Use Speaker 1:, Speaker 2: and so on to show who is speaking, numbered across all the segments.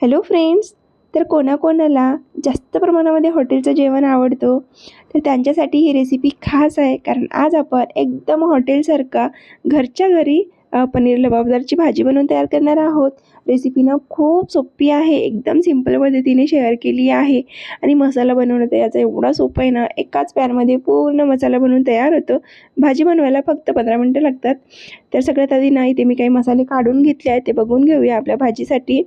Speaker 1: Hello friends. तर कोणाकोणाला जास्त प्रमाणामध्ये हॉटेलचं जेवण आवडतं, तर त्यांच्यासाठी ही रेसिपी खास आहे. कारण आज आपण एकदम हॉटेलसारखा घरच्या घरी पनीर लबाबदारची भाजी बनवून तयार करणार आहोत. रेसिपी खूप सोपी आहे, एकदम सिंपल पद्धतीने शेअर केली आहे. आणि मसाला बनवणं तर याचा एवढा सोपं आहे ना, एकाच पॅनमध्ये पूर्ण मसाला बनवून तयार होतं. भाजी बनवायला फक्त 15 मिनटं लागतात. तर सगळ्यात आधी ना इथे मी काही मसाले काढून घेतले आहेत, ते बघून घेऊया आपल्या भाजीसाठी.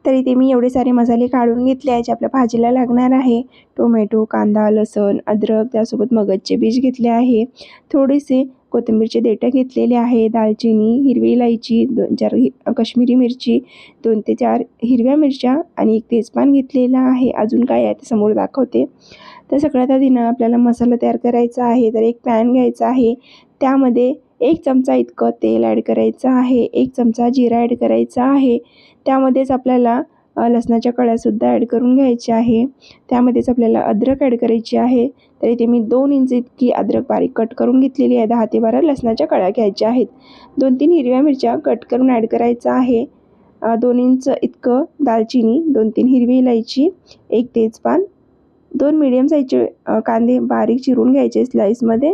Speaker 1: तर इथे मी एवढे सारे मसाले काढून घेतले आहे जे आपल्या भाजीला लागणार आहे. टोमॅटो, कांदा, लसूण, अद्रक, त्यासोबत मगजचे बीज घेतले आहे. थोडेसे कोथिंबीरचे देठं घेतलेले आहे. दालचिनी, हिरवी इलायची, 2-4 काश्मीरी मिरची, 2 ते 4 हिरव्या मिरच्या आणि 1 तेजपान घेतलेला आहे. अजून काय आहे ते समोर दाखवते. तर सगळ्यात आधी ना आपल्याला मसाला तयार करायचा आहे. तर एक पॅन घ्यायचा आहे. त्यामध्ये 1 चमचा इतकं तेल ॲड करायचं आहे. 1 चमचा जिरा ॲड करायचा आहे. त्यामध्येच आपल्याला लसणाच्या कळ्यासुद्धा ॲड करून घ्यायच्या आहे. त्यामध्येच आपल्याला अद्रक ॲड करायची आहे. तर इथे मी 2 इंच इतकी अद्रक बारीक कट करून घेतलेली आहे. 10 ते 12 लसणाच्या कळ्या घ्यायच्या आहेत. 2-3 हिरव्या मिरच्या कट करून ॲड करायचं आहे. 2 इंच इतकं दालचिनी, 2-3 हिरवी इलायची, 1 तेजपान, 2 मीडियम साईजचे कांदे बारीक चिरून घ्यायचे स्लाईसमध्ये.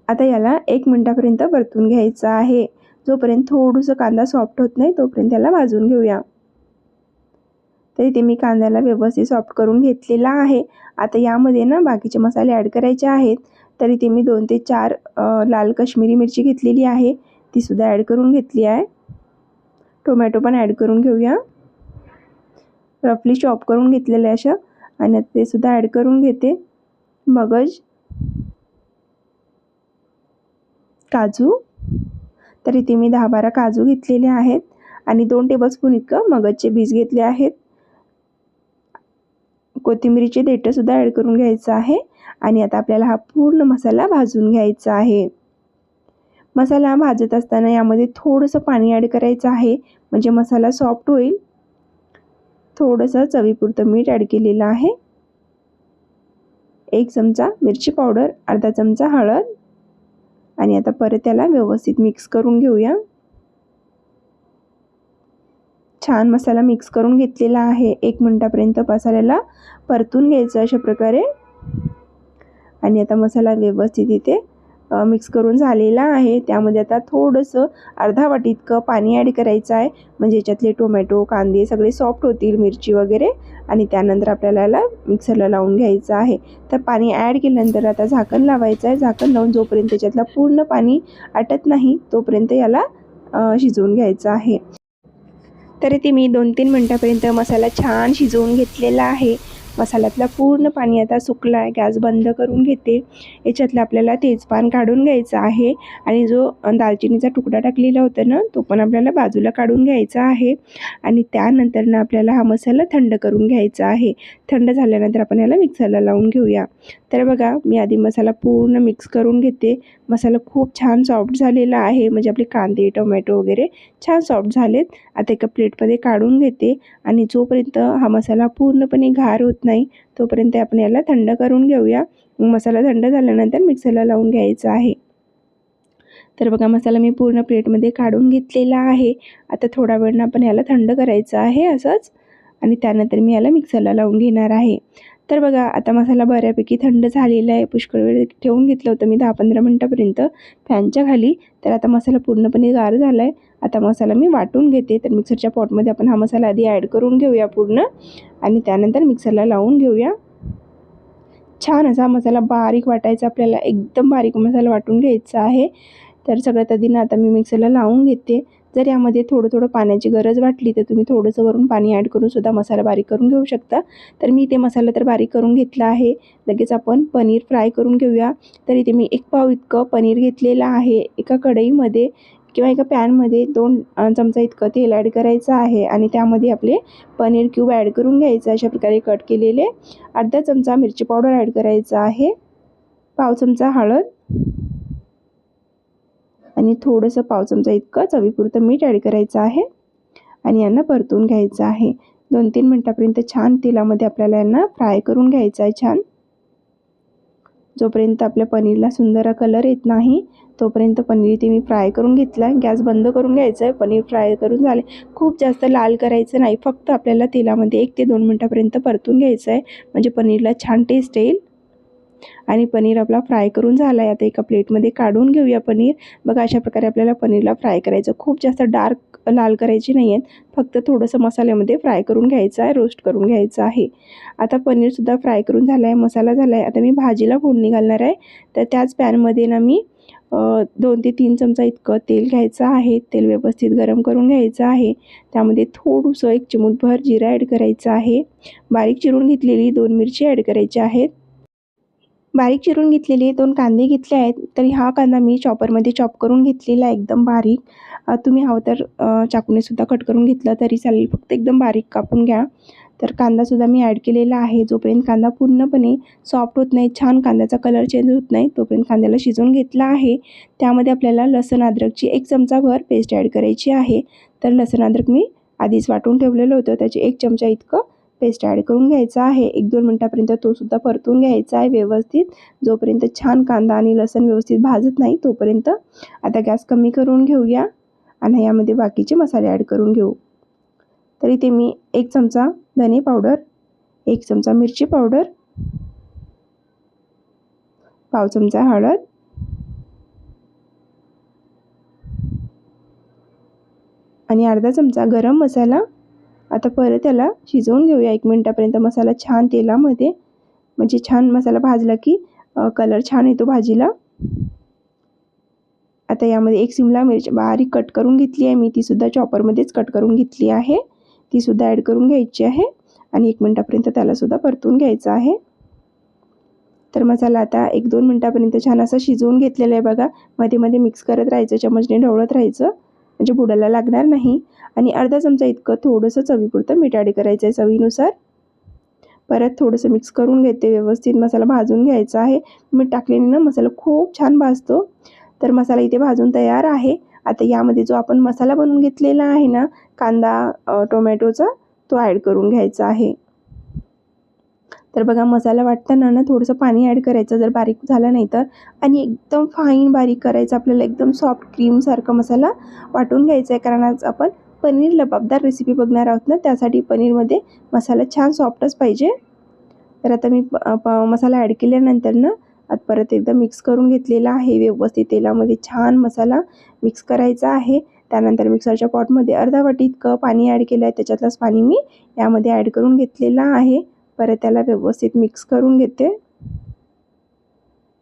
Speaker 1: आता याला 1 मिनिटापर्यंत परतून घ्यायचं आहे. जोपर्यंत थोडंसं कांदा सॉफ्ट होत नाही तोपर्यंत त्याला भाजून घेऊया. तर इथे मी कांद्याला व्यवस्थित सॉफ्ट करून घेतलेला आहे. आता यामध्ये ना बाकीचे मसाले ॲड करायचे आहेत. तर इथे मी 2 ते 4 लाल काश्मीरी मिरची घेतलेली आहे, तीसुद्धा ॲड करून घेतली आहे. टोमॅटो पण ॲड करून घेऊया. रफली चॉप करून घेतलेले अशा, आणि ते सुद्धा ॲड करून घेते. मगज, काजू, तर इथे मी 10-12 काजू घेतलेले आहेत आणि 2 टेबलस्पून इतकं मगजचे बीज घेतले आहेत. कोथिंबीरीचे देठंसुद्धा ॲड करून घ्यायचं आहे. आणि आता आपल्याला हा पूर्ण मसाला भाजून घ्यायचा आहे. मसाला भाजत असताना यामध्ये थोडंसं पाणी ॲड करायचं आहे, म्हणजे मसाला सॉफ्ट होईल. थोडंसं चवीपुरतं मीठ ॲड केलेलं आहे. 1 चमचा मिरची पावडर, अर्धा चमचा हळद, आणि आता परत त्याला व्यवस्थित मिक्स करून घेऊया. छान मसाला मिक्स करून घेतलेला आहे. 1 मिनिटापर्यंत मसाल्याला परतून घ्यायचं अशा प्रकारे. आणि आता मसाला व्यवस्थित इथे मिक्स करून झालेला आहे. त्यामध्ये आता थोडंसं अर्धा वाटी इतकं पाणी ॲड करायचं आहे, म्हणजे याच्यातले टोमॅटो, कांदे सगळे सॉफ्ट होतील, मिरची वगैरे. आणि त्यानंतर आपल्याला याला मिक्सरला लावून घ्यायचं आहे. तर पाणी ॲड केल्यानंतर आता झाकण लावायचं आहे. झाकण लावून जोपर्यंत त्याच्यातलं पूर्ण पाणी आटत नाही तोपर्यंत याला शिजवून घ्यायचं आहे. तर इथे मी 2-3 मिनिटापर्यंत मसाला छान शिजवून घेतलेला आहे. मसाल्यातलं पूर्ण पाणी आता सुकलं आहे. गॅस बंद करून घेते. याच्यातलं आपल्याला तेजपान काढून घ्यायचं आहे, आणि जो दालचिनीचा तुकडा टाकलेला होता ना, तो पण आपल्याला बाजूला काढून घ्यायचा आहे. आणि त्यानंतर ना आपल्याला हा मसाला थंड करून घ्यायचा आहे. थंड झाल्यानंतर आपण याला मिक्सरला लावून घेऊया. तर बघा, मी आधी मसाला पूर्ण मिक्स करून घेते. मसाला खूप छान सॉफ्ट झालेला आहे, म्हणजे आपले कांदे, टोमॅटो वगैरे छान सॉफ्ट झालेत. आता एका प्लेटमध्ये काढून घेते. आणि जोपर्यंत हा मसाला पूर्णपणे गार होत नाही तोपर्यंत आपण याला थंड करून घेऊया. मसाला थंड झाल्यानंतर मिक्सरला लावून घ्यायचा आहे. तर बघा, मसाला मी पूर्ण प्लेटमध्ये काढून घेतलेला आहे. आता थोडा वेळ आपण याला थंड करायचं आहे असंच, आणि त्यानंतर मी याला मिक्सरला लावून घेणार आहे. तर बघा, आता मसाला बऱ्यापैकी थंड झालेला आहे. पुष्कळ वेळ ठेवून घेतलं होतं मी, 10-15 मिनटापर्यंत फॅनच्या खाली. तर आता मसाला पूर्णपणे गार झाला आहे. आता मसाला मी वाटून घेते. तर मिक्सरच्या पॉटमध्ये आपण हा मसाला आधी ॲड करून घेऊया पूर्ण, आणि त्यानंतर मिक्सरला लावून घेऊया. छान असा मसाला बारीक वाटायचा आपल्याला, एकदम बारीक मसाला वाटून घ्यायचा आहे. तर सगळ्यात आधी ना आता मी मिक्सरला लावून घेते. जर यामध्ये थोडं पाण्याची गरज वाटली तर तुम्ही थोडंसं वरून पाणी ॲड करून सुद्धा मसाला बारीक करून घेऊ शकता. तर मी इथे मसाला तर बारीक करून घेतला आहे. लगेच आपण पनीर फ्राय करून घेऊया. तर इथे मी 1 पाव इतकं पनीर घेतलेलं आहे. एका कढईमध्ये किंवा एका पॅनमध्ये 2 चमचा इतकं तेल ॲड करायचं आहे, आणि त्यामध्ये आपले पनीर क्यूब ॲड करून घ्यायचं अशा प्रकारे कट केलेले. अर्धा चमचा मिरची पावडर ॲड करायचं आहे. पाव चमचा हळद, आणि थोडंसं पाव चमचा इतकं चवीपुरतं मीठ ॲड करायचं आहे. आणि यांना परतून घ्यायचं आहे. 2-3 मिनिटापर्यंत छान तेलामध्ये आपल्याला यांना फ्राय करून घ्यायचं आहे छान. जोपर्यंत आपल्या पनीरला सुंदर कलर येत नाही तोपर्यंत पनीर इथे मी फ्राय करून घेतला आहे. गॅस बंद करून घ्यायचा आहे. पनीर फ्राय करून झाले. खूप जास्त लाल करायचं नाही, फक्त आपल्याला तेलामध्ये 1 ते 2 मिनिटापर्यंत परतून घ्यायचं आहे, म्हणजे पनीरला छान टेस्ट येईल. आणि पनीर आपला फ्राय करून झाला आहे. आता एका प्लेटमध्ये काढून घेऊया पनीर. बघा अशा प्रकारे आपल्याला पनीरला फ्राय करायचं. खूप जास्त डार्क लाल करायची नाही आहेत, फक्त थोडंसं मसाल्यामध्ये फ्राय करून घ्यायचं आहे, रोस्ट करून घ्यायचं आहे. आता पनीरसुद्धा फ्राय करून झालं आहे, मसाला झाला आहे. आता मी भाजीला फोडणी घालणार आहे. तर त्याच पॅनमध्ये ना मी 2 ते 3 चमचा इतकं तेल घ्यायचं आहे. तेल व्यवस्थित गरम करून घ्यायचं आहे. त्यामध्ये थोडंसं 1 चिमूटभर जिरं ॲड करायचं आहे. बारीक चिरून घेतलेली 2 मिरची ॲड करायच्या आहेत. बारीक चिरून घेतलेले 2 कांदे घेतले आहेत. तर हा कांदा मी चॉपरमध्ये चॉप करून घेतलेला आहे एकदम बारीक. तुम्ही हवं तर चाकूने सुद्धा कट करून घेतलं तरी चालेल, फक्त एकदम बारीक कापून घ्या. तर कांदासुद्धा मी ॲड केलेला आहे. जोपर्यंत कांदा पूर्णपणे सॉफ्ट होत नाही, छान कांद्याचा कलर चेंज होत नाही, तोपर्यंत कांद्याला शिजवून घेतला आहे. त्यामध्ये आपल्याला लसूण अद्रकची 1 चमचाभर पेस्ट ॲड करायची आहे. तर लसूण अद्रक मी आधीच वाटून ठेवलेलं होतं, त्याचे 1 चमचा इतकं पेस्ट ॲड करून घ्यायचा आहे. 1-2 मिनिटापर्यंत तो सुद्धा परतून घ्यायचा आहे व्यवस्थित, जोपर्यंत छान कांदा आणि लसूण व्यवस्थित भाजत नाही तोपर्यंत. आता गॅस कमी करून घेऊया आणि यामध्ये बाकीचे मसाले ॲड करून घेऊ. तर इथे मी 1 चमचा धने पावडर, 1 चमचा मिरची पावडर, पाव चमचा हळद, आणि अर्धा चमचा गरम मसाला. आता परत त्याला शिजवून घेऊया 1 मिनिटापर्यंत मसाला छान तेलामध्ये, म्हणजे छान मसाला भाजला की कलर छान येतो भाजीला. आता यामध्ये 1 शिमला मिरची बारीक कट करून घेतली आहे मी, तीसुद्धा चॉपरमध्येच कट करून घेतली आहे. तीसुद्धा ॲड करून घ्यायची आहे आणि 1 मिनिटापर्यंत त्यालासुद्धा परतून घ्यायचं आहे. तर मसाला आता 1-2 मिनिटापर्यंत छान असा शिजवून घेतलेला आहे बघा. मध्ये मध्ये मिक्स करत राहायचं, चमचने ढवळत राहायचं, म्हणजे बुडाला लागणार नाही. आणि अर्धा चमचा इतकं थोडंसं चवीपुरतं मीठ ॲड करायचं आहे चवीनुसार. परत थोडंसं मिक्स करून घेते, व्यवस्थित मसाला भाजून घ्यायचा आहे. मीठ टाकल्याने ना मसाला खूप छान भाजतो. तर मसाला इथे भाजून तयार आहे. आता यामध्ये जो आपण मसाला बनवून घेतलेला आहे ना कांदा टोमॅटोचा, तो ॲड करून घ्यायचा आहे. तर बघा मसाला वाटताना ना थोडंसं पाणी ॲड करायचं जर बारीक झालं नाही तर, आणि एकदम फाईन बारीक करायचं. आपल्याला एकदम सॉफ्ट क्रीमसारखा मसाला वाटून घ्यायचा आहे, कारण आज आपण पनीर लबाबदार रेसिपी बघणार आहोत ना, त्यासाठी पनीरमध्ये मसाला छान सॉफ्टच पाहिजे. तर आता मी मसाला ॲड केल्यानंतर ना आता परत एकदा मिक्स करून घेतलेला आहे व्यवस्थित. तेलामध्ये छान मसाला मिक्स करायचा आहे. त्यानंतर मिक्सरच्या पॉटमध्ये अर्धा वाटी इतकं पाणी ॲड केलं आहे, त्याच्यातलंच पाणी मी यामध्ये ॲड करून घेतलेलं आहे. परत त्याला व्यवस्थित मिक्स करून घेते.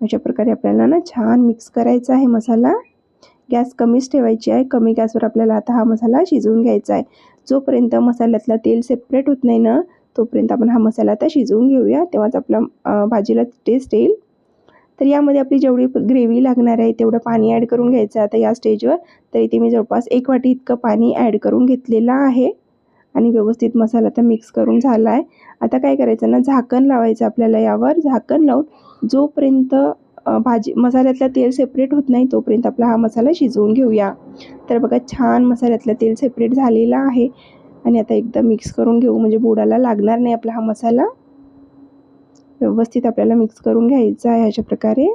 Speaker 1: अशा प्रकारे आपल्याला ना छान मिक्स करायचा आहे मसाला. गॅस कमीच ठेवायची आहे. कमी गॅसवर आपल्याला आता हा मसाला शिजवून घ्यायचा आहे. जोपर्यंत मसाल्यातलं तेल सेपरेट होत नाही ना तोपर्यंत आपण हा मसाला आता शिजवून घेऊया, तेव्हाच आपला भाजीला टेस्ट येईल. तर यामध्ये आपली जेवढी ग्रेव्ही लागणार आहे तेवढं पाणी ॲड करून घ्यायचं आता या स्टेजवर. तर इथे मी जवळपास 1 वाटी इतकं पाणी ॲड करून घेतलेलं आहे आणि व्यवस्थित मसाला आता मिक्स करून झाला आहे. आता काय करायचं ना, झाकण लावायचं आपल्याला यावर. झाकण लावून जोपर्यंत मसाल्यातलं तेल सेपरेट होत नाही तोपर्यंत आपला हा मसाला शिजवून घेऊया. तर बघा छान मसाल्यातलं तेल सेपरेट झालेलं आहे आणि आता एकदा मिक्स करून घेऊ, म्हणजे बुडाला लागणार नाही आपला हा मसाला. व्यवस्थित आपल्याला मिक्स करून घ्यायचा आहे अशा प्रकारे.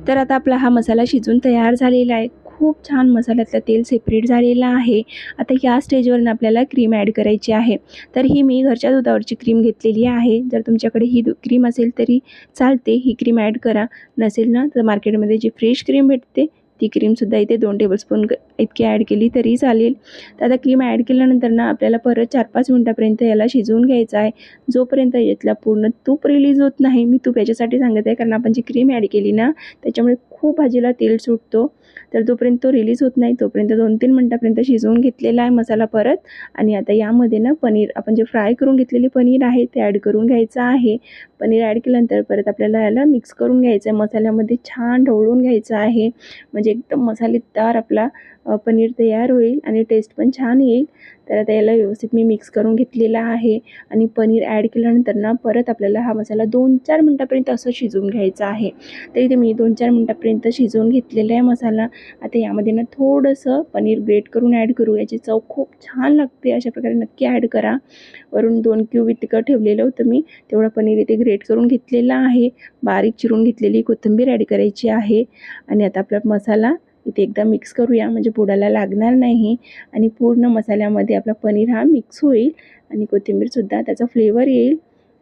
Speaker 1: तर आता आपला हा मसाला शिजून तयार झालेला आहे. खूप छान मसाल्यातलं तेल सेपरेट झालेलं आहे. आता या स्टेजवरून आपल्याला क्रीम ॲड करायची आहे. तर ही मी घरच्या दुधावरची क्रीम घेतलेली आहे. जर तुमच्याकडे ही क्रीम असेल तरी चालते, ही क्रीम ॲड करा. नसेल ना तर मार्केटमध्ये जी फ्रेश क्रीम भेटते ती क्रीमसुद्धा इथे 2 टेबलस्पून इतकी ॲड केली तरी चालेल. तर आता क्रीम ॲड केल्यानंतर ना आपल्याला परत 4-5 मिनिटापर्यंत याला शिजवून घ्यायचं आहे, जोपर्यंत यातला पूर्ण तूप रिलीज होत नाही. मी तूप याच्यासाठी सांगत आहे कारण आपण जी क्रीम ॲड केली ना त्याच्यामुळे खूप भाजीला तेल सुटतो. तर जोपर्यंत तो रिलीज होत नाही तोपर्यंत 2-3 मिनिटापर्यंत शिजवून घेतलेला आहे मसाला परत. आणि आता यामध्ये ना पनीर, आपण जे फ्राय करून घेतलेले पनीर आहे ते ॲड करून घ्यायचं आहे. पनीर ॲड केल्यानंतर परत आपल्याला याला मिक्स करून घ्यायचं आहे, मसाल्यामध्ये छान ढवळून घ्यायचं आहे, म्हणजे एकदम मसालेदार आपला पनीर तयार होईल आणि टेस्ट पण छान येईल. तर आता याला व्यवस्थित मी मिक्स करून घेतलेला आहे आणि पनीर ॲड केल्यानंतर ना परत आपल्याला हा मसाला 2-4 मिनटापर्यंत असं शिजवून घ्यायचा आहे. तर इथे मी 2-4 मिनटापर्यंत शिजवून घेतलेला आहे मसाला. आता यामध्ये ना थोडंसं पनीर ग्रेट करून ॲड करू. याची चव खूप छान लागते. अशा प्रकारे नक्की ॲड करा. वरून 2 क्यूब इतकं ठेवलेलं होतं मी, तेवढं पनीर इथे ग्रेट करून घेतलेलं आहे. बारीक चिरून घेतलेली कोथिंबीर ॲड करायची आहे आणि आता आपला मसाला इथे एकदा मिक्स करूया, म्हणजे बुडाला लागणार नाही आणि पूर्ण मसाल्यामध्ये आपला पनीर हा मिक्स होईल आणि कोथिंबीरसुद्धा त्याचा फ्लेवर येईल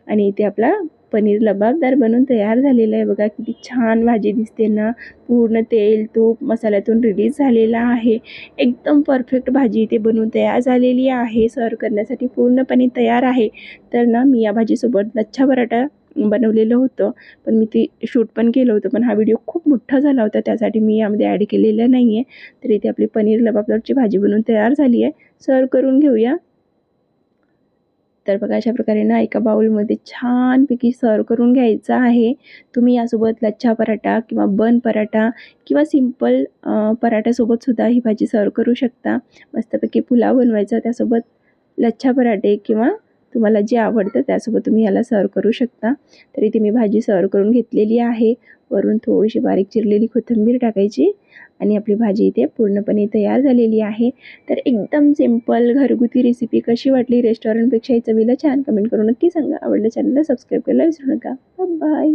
Speaker 1: आणि इथे आपला पनीर लबाबदार बनून तयार झालेला आहे. बघा किती छान भाजी दिसते ना. पूर्ण तेल तूप मसाल्यातून रिलीज झालेला आहे. एकदम परफेक्ट भाजी इथे बनवून तयार झालेली आहे. सर्व करण्यासाठी पूर्णपणे तयार आहे. तर ना मी या भाजीसोबत लच्छा पराठा बनवलेलं होतं, पण मी ती शूट पण केलं होतं, पण हा व्हिडिओ खूप मोठा झाला होता, त्यासाठी मी यामध्ये ॲड केलेलं नाही आहे. तर इथे आपली पनीर लबाबदारची भाजी बनवून तयार झाली आहे. सर्व करून घेऊया. तर बघा अशा प्रकारे ना एका बाउलमध्ये छानपैकी सर्व करून घ्यायचं आहे. तुम्ही यासोबत लच्छा पराठा किंवा बन पराठा किंवा सिंपल पराठ्यासोबतसुद्धा ही भाजी सर्व करू शकता. मस्तपैकी पुलाव बनवायचा, त्यासोबत लच्छा पराठे किंवा तुम्हाला जे आवडतं त्यासोबत तुम्ही याला सर्व करू शकता. तर इथे मी भाजी सर्व करून घेतलेली आहे. वरून थोडीशी बारीक चिरलेली कोथिंबीर टाकायची आणि आपली भाजी इथे पूर्णपणे तयार झालेली आहे. तर एकदम सिंपल घरगुती रेसिपी कशी वाटली रेस्टॉरंटपेक्षा ही चवीला छान? कमेंट करून नक्की सांगा. आवडलं चॅनलला सबस्क्राईब करायला विसरू नका. बाय.